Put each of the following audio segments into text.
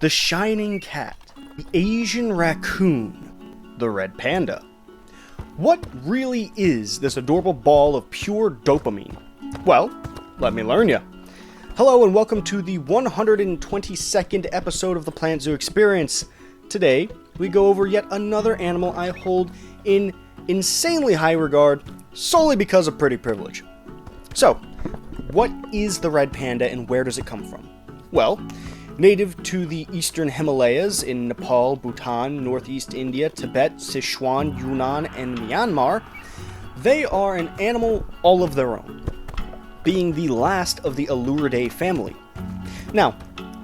the shining cat, the Asian raccoon, the red panda. What really is this adorable ball of pure dopamine? Well, let me learn ya. Hello and welcome to the 122nd episode of the Plant Zoo Experience. Today, we go over yet another animal I hold in insanely high regard solely because of pretty privilege. So, what is the red panda and where does it come from? Well, native to the eastern Himalayas in Nepal, Bhutan, northeast India, Tibet, Sichuan, Yunnan, and Myanmar, they are an animal all of their own, being the last of the Aluridae family. Now,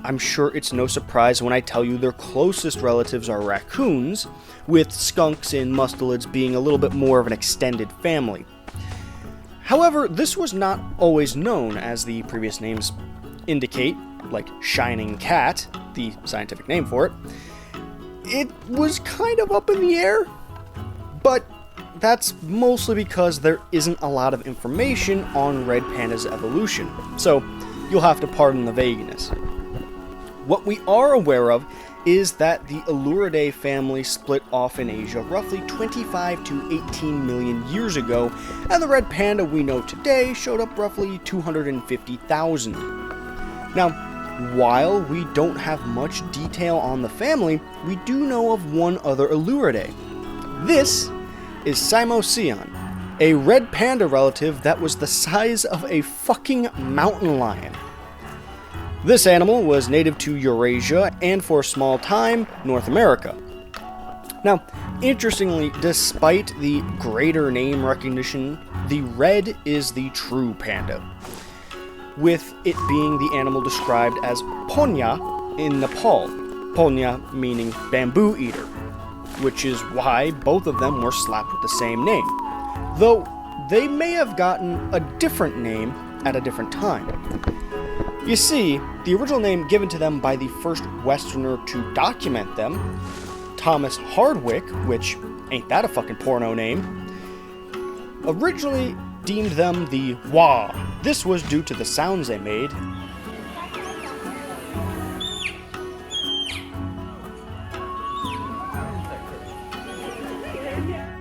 I'm sure it's no surprise when I tell you their closest relatives are raccoons, with skunks and mustelids being a little bit more of an extended family. However, this was not always known, as the previous names indicate, like shining cat, the scientific name for it. It was kind of up in the air, but that's mostly because there isn't a lot of information on red panda's evolution, so you'll have to pardon the vagueness. What we are aware of is that the Aluridae family split off in Asia roughly 25 to 18 million years ago, and the red panda we know today showed up roughly 250,000. Now, while we don't have much detail on the family, we do know of one other Aluridae. This is Simoceon, a red panda relative that was the size of a fucking mountain lion. This animal was native to Eurasia and, for a small time, North America. Now, interestingly, despite the greater name recognition, the red is the true panda, with it being the animal described as Ponya in Nepal, Ponya meaning bamboo eater, which is why both of them were slapped with the same name, though they may have gotten a different name at a different time. You see, the original name given to them by the first Westerner to document them, Thomas Hardwick, which ain't that a fucking porno name, originally deemed them the wah. This was due to the sounds they made.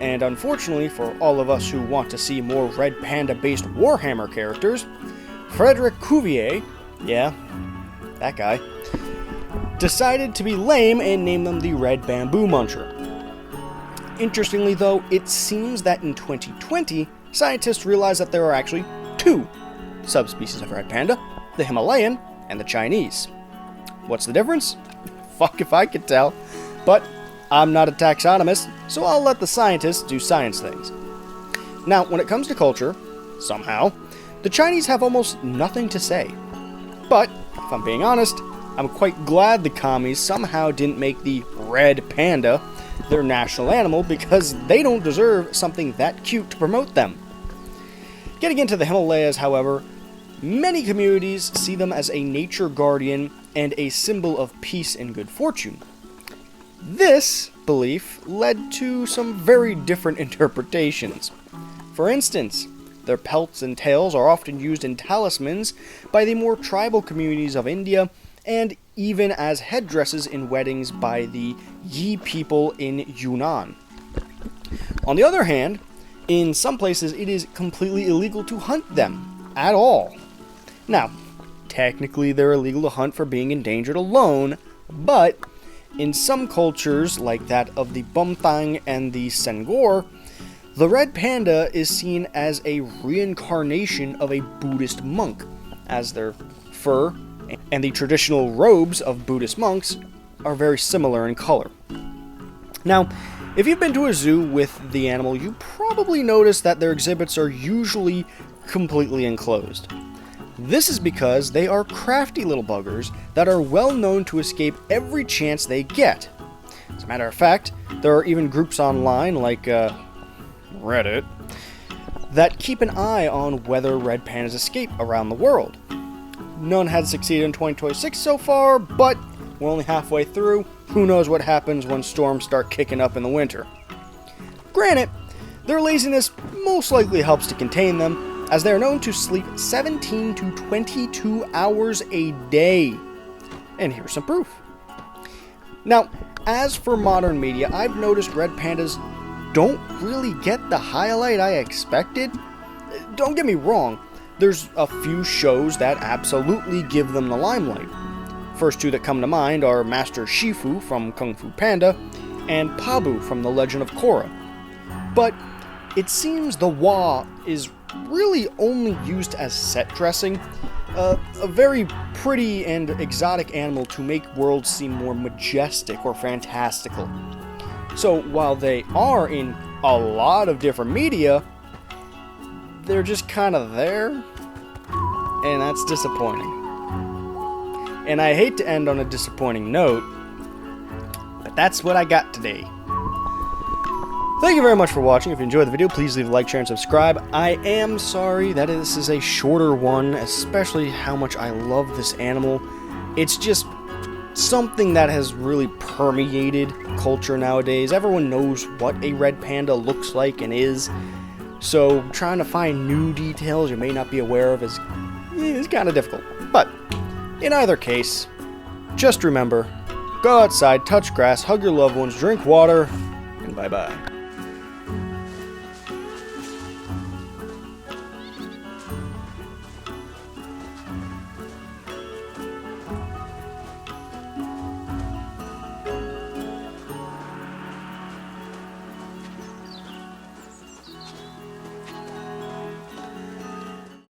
And unfortunately for all of us who want to see more red panda-based Warhammer characters, Frederick Cuvier, yeah, that guy, decided to be lame and named them the Red Bamboo Muncher. Interestingly though, it seems that in 2020, scientists realized that there are actually two subspecies of red panda, the Himalayan and the Chinese. What's the difference? Fuck if I could tell, but I'm not a taxonomist, so I'll let the scientists do science things. Now, when it comes to culture, somehow, the Chinese have almost nothing to say. But, if I'm being honest, I'm quite glad the commies somehow didn't make the red panda their national animal, because they don't deserve something that cute to promote them. Getting into the Himalayas, however, many communities see them as a nature guardian and a symbol of peace and good fortune. This belief led to some very different interpretations. For instance, their pelts and tails are often used in talismans by the more tribal communities of India, and even as headdresses in weddings by the Yi people in Yunnan. On the other hand, in some places it is completely illegal to hunt them at all. Now, technically they're illegal to hunt for being endangered alone, but in some cultures, like that of the Bumthang and the Senghor, the red panda is seen as a reincarnation of a Buddhist monk, as their fur and the traditional robes of Buddhist monks are very similar in color. Now, if you've been to a zoo with the animal, you probably noticed that their exhibits are usually completely enclosed. This is because they are crafty little buggers that are well known to escape every chance they get. As a matter of fact, there are even groups online like Reddit that keep an eye on whether red pandas escape around the world. None has succeeded in 2026 so far, but we're only halfway through. Who knows what happens when storms start kicking up in the winter. Granted, their laziness most likely helps to contain them, as they are known to sleep 17 to 22 hours a day. And here's some proof. Now, as for modern media, I've noticed red pandas don't really get the highlight I expected. Don't get me wrong, there's a few shows that absolutely give them the limelight. First two that come to mind are Master Shifu from Kung Fu Panda and Pabu from The Legend of Korra. But it seems the Wa is really only used as set dressing, a very pretty and exotic animal to make worlds seem more majestic or fantastical. So while they are in a lot of different media, they're just kind of there, and that's disappointing. And I hate to end on a disappointing note, but that's what I got today. Thank you very much for watching. If you enjoyed the video, please leave a like, share, and subscribe. I am sorry that this is a shorter one, especially how much I love this animal. It's just something that has really permeated culture nowadays. Everyone knows what a red panda looks like and is. So trying to find new details you may not be aware of is kind of difficult. But in either case, just remember, go outside, touch grass, hug your loved ones, drink water, and bye-bye.